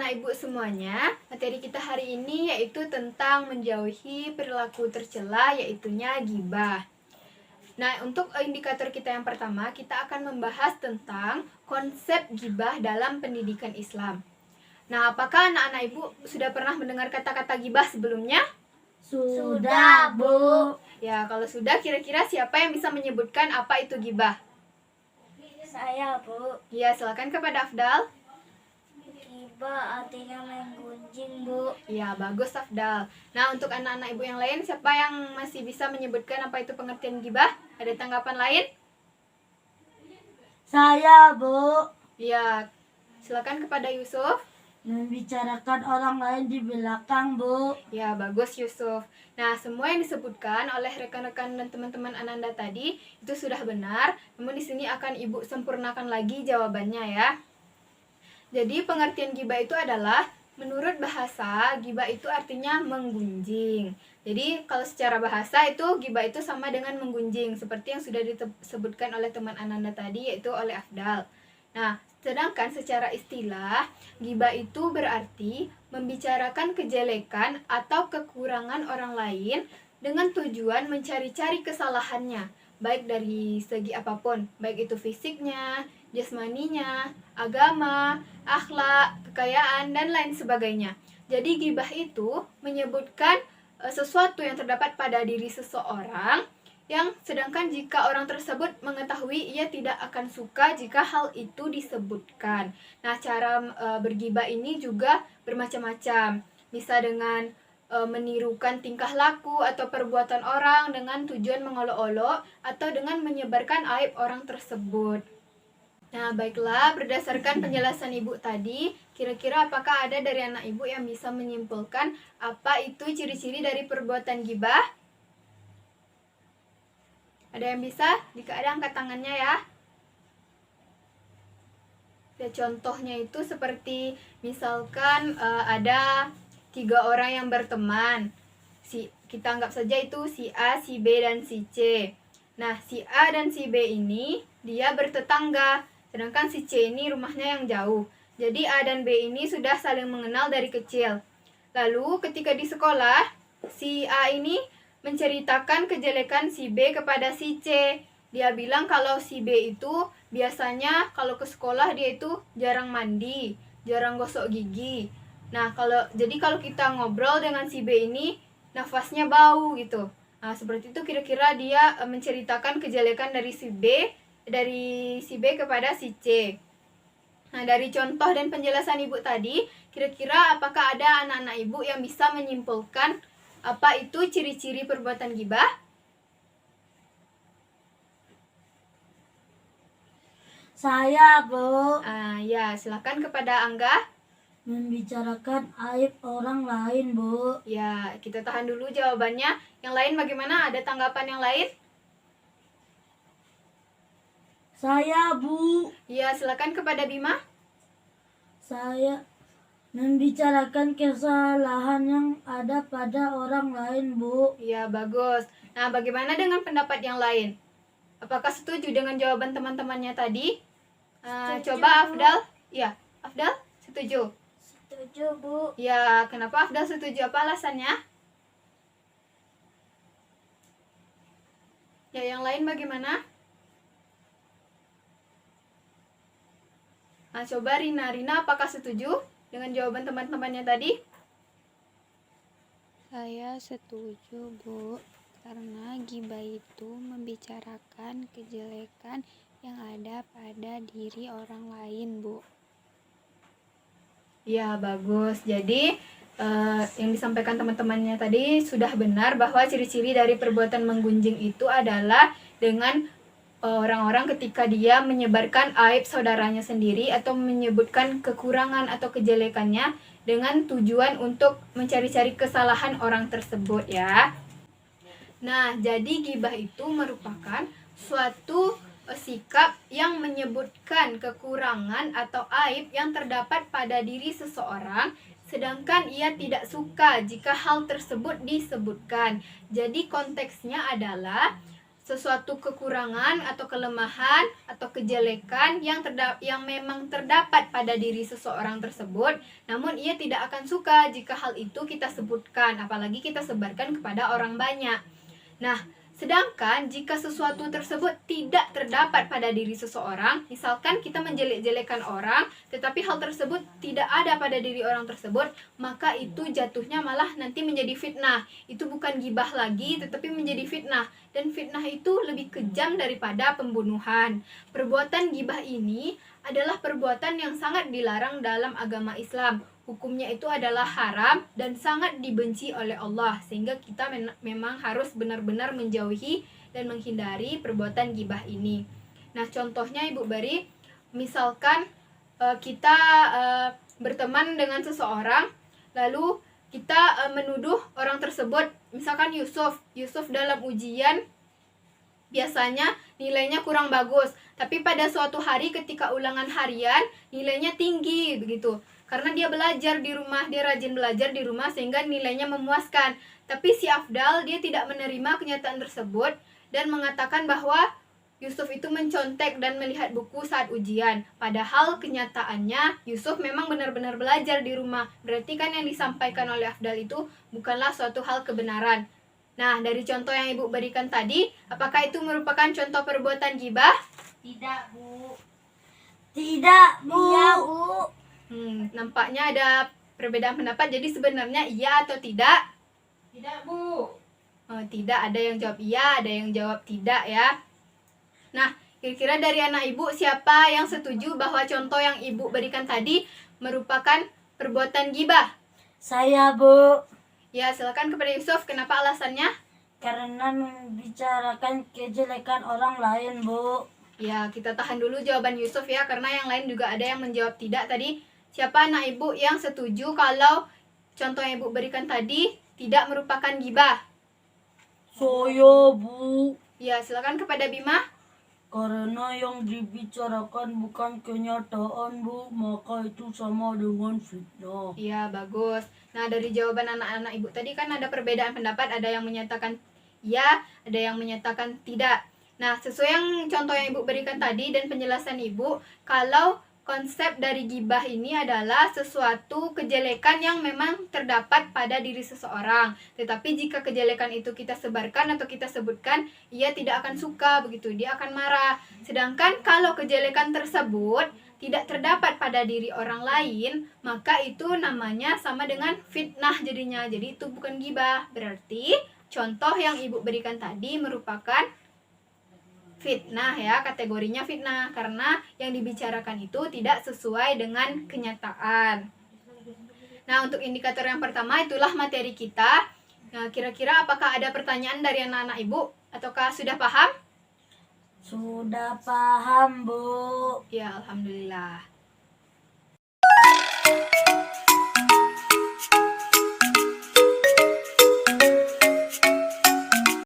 anak-anak ibu semuanya, materi kita hari ini yaitu tentang menjauhi perilaku tercela, yaitunya ghibah. Nah, untuk indikator kita yang pertama, kita akan membahas tentang konsep ghibah dalam pendidikan Islam. Nah, apakah anak-anak ibu sudah pernah mendengar kata-kata ghibah sebelumnya? Sudah, Bu. Ya, kalau sudah, kira-kira siapa yang bisa menyebutkan apa itu ghibah? Saya, Bu. Ya, silakan kepada Afdal. Ghibah artinya menggunjing, Bu. Ya, bagus Afdal. Nah, untuk anak-anak ibu yang lain, siapa yang masih bisa menyebutkan apa itu pengertian ghibah? Ada tanggapan lain? Saya, Bu. Ya, silakan kepada Yusuf. Membicarakan orang lain di belakang, Bu. Ya, bagus Yusuf. Nah, semua yang disebutkan oleh rekan-rekan dan teman-teman Ananda tadi itu sudah benar. Namun di sini akan Ibu sempurnakan lagi jawabannya ya. Jadi, pengertian ghibah itu adalah menurut bahasa, ghibah itu artinya menggunjing. Jadi, kalau secara bahasa itu ghibah itu sama dengan menggunjing seperti yang sudah disebutkan oleh teman Ananda tadi yaitu oleh Afdal. Nah, sedangkan secara istilah, ghibah itu berarti membicarakan kejelekan atau kekurangan orang lain dengan tujuan mencari-cari kesalahannya, baik dari segi apapun, baik itu fisiknya, jasmaninya, agama, akhlak, kekayaan, dan lain sebagainya. Jadi ghibah itu menyebutkan sesuatu yang terdapat pada diri seseorang yang sedangkan jika orang tersebut mengetahui ia tidak akan suka jika hal itu disebutkan. Nah, cara berghibah ini juga bermacam-macam. Bisa dengan menirukan tingkah laku atau perbuatan orang dengan tujuan mengolok-olok atau dengan menyebarkan aib orang tersebut. Nah, baiklah, berdasarkan penjelasan Ibu tadi, kira-kira apakah ada dari anak Ibu yang bisa menyimpulkan apa itu ciri-ciri dari perbuatan ghibah? Ada yang bisa? Jika ada, angkat tangannya ya. Ya, contohnya itu seperti misalkan ada 3 orang yang berteman. Kita anggap saja itu si A, si B, dan si C. Nah, si A dan si B ini dia bertetangga, sedangkan si C ini rumahnya yang jauh. Jadi A dan B ini sudah saling mengenal dari kecil. Lalu ketika di sekolah, si A ini menceritakan kejelekan si B kepada si C. Dia bilang kalau si B itu biasanya kalau ke sekolah dia itu jarang mandi, jarang gosok gigi. Nah, kalau kita ngobrol dengan si B ini nafasnya bau gitu. Nah, seperti itu kira-kira dia menceritakan kejelekan dari si B kepada si C. Nah, dari contoh dan penjelasan Ibu tadi, kira-kira apakah ada anak-anak Ibu yang bisa menyimpulkan apa itu ciri-ciri perbuatan ghibah? Saya, Bu. Ya, silakan kepada Angga. Membicarakan aib orang lain, Bu. Ya, kita tahan dulu jawabannya. Yang lain bagaimana? Ada tanggapan yang lain? Saya, Bu. Ya, silakan kepada Bima. Saya membicarakan kesalahan yang ada pada orang lain, Bu. Ya, bagus. Nah, bagaimana dengan pendapat yang lain? Apakah setuju dengan jawaban teman-temannya tadi? Coba Bu. Afdal. Ya, Afdal setuju. Setuju, Bu. Ya, kenapa Afdal setuju? Apa alasannya? Ya, yang lain bagaimana? Nah, coba Rina. Rina, apakah setuju dengan jawaban teman-temannya tadi? Saya setuju, Bu, karena ghibah itu membicarakan kejelekan yang ada pada diri orang lain, Bu. Ya, bagus. Jadi, yang disampaikan teman-temannya tadi sudah benar bahwa ciri-ciri dari perbuatan menggunjing itu adalah dengan orang-orang ketika dia menyebarkan aib saudaranya sendiri atau menyebutkan kekurangan atau kejelekannya dengan tujuan untuk mencari-cari kesalahan orang tersebut ya. Nah, jadi ghibah itu merupakan suatu sikap yang menyebutkan kekurangan atau aib yang terdapat pada diri seseorang sedangkan ia tidak suka jika hal tersebut disebutkan. Jadi konteksnya adalah sesuatu kekurangan atau kelemahan atau kejelekan yang memang terdapat pada diri seseorang tersebut, namun ia tidak akan suka jika hal itu kita sebutkan, apalagi kita sebarkan kepada orang banyak. Nah, sedangkan jika sesuatu tersebut tidak terdapat pada diri seseorang, misalkan kita menjelek-jelekan orang, tetapi hal tersebut tidak ada pada diri orang tersebut, maka itu jatuhnya malah nanti menjadi fitnah. Itu bukan gibah lagi, tetapi menjadi fitnah. Dan fitnah itu lebih kejam daripada pembunuhan. Perbuatan gibah ini adalah perbuatan yang sangat dilarang dalam agama Islam. Hukumnya itu adalah haram dan sangat dibenci oleh Allah, sehingga kita memang harus benar-benar menjauhi dan menghindari perbuatan gibah ini. Nah, contohnya Ibu Bari, misalkan kita berteman dengan seseorang, lalu kita menuduh orang tersebut, misalkan Yusuf dalam ujian biasanya nilainya kurang bagus, tapi pada suatu hari ketika ulangan harian nilainya tinggi begitu. Karena dia belajar di rumah, dia rajin belajar di rumah sehingga nilainya memuaskan. Tapi si Afdal dia tidak menerima kenyataan tersebut dan mengatakan bahwa Yusuf itu mencontek dan melihat buku saat ujian. Padahal kenyataannya Yusuf memang benar-benar belajar di rumah. Berarti kan yang disampaikan oleh Afdal itu bukanlah suatu hal kebenaran. Nah, dari contoh yang Ibu berikan tadi, apakah itu merupakan contoh perbuatan gibah? Tidak, Bu. Tidak, Bu. Iya, Bu. Nampaknya ada perbedaan pendapat. Jadi sebenarnya iya atau tidak? Tidak, Bu. Tidak, ada yang jawab iya, ada yang jawab tidak ya. Nah, kira-kira dari anak Ibu siapa yang setuju bahwa contoh yang Ibu berikan tadi merupakan perbuatan gibah? Saya, Bu. Ya, silakan kepada Yusuf. Kenapa alasannya? Karena membicarakan kejelekan orang lain, Bu. Ya, kita tahan dulu jawaban Yusuf ya, karena yang lain juga ada yang menjawab tidak tadi. Siapa anak Ibu yang setuju kalau contoh yang Ibu berikan tadi tidak merupakan gibah? Saya, Bu. Ya, silakan kepada Bima. Karena yang dibicarakan bukan kenyataan, Bu, maka itu sama dengan fitnah. Iya, bagus. Nah, dari jawaban anak-anak Ibu tadi kan ada perbedaan pendapat, ada yang menyatakan ya, ada yang menyatakan tidak. Nah, sesuai yang contoh yang Ibu berikan tadi dan penjelasan Ibu, kalau konsep dari gibah ini adalah sesuatu kejelekan yang memang terdapat pada diri seseorang. Tetapi jika kejelekan itu kita sebarkan atau kita sebutkan, ia tidak akan suka begitu, dia akan marah. Sedangkan kalau kejelekan tersebut tidak terdapat pada diri orang lain, maka itu namanya sama dengan fitnah jadinya. Jadi itu bukan gibah. Berarti contoh yang Ibu berikan tadi merupakan fitnah ya, kategorinya fitnah karena yang dibicarakan itu tidak sesuai dengan kenyataan. Nah, untuk indikator yang pertama itulah materi kita. Nah, kira-kira apakah ada pertanyaan dari anak-anak Ibu ataukah sudah paham? Sudah paham, Bu. Ya, alhamdulillah.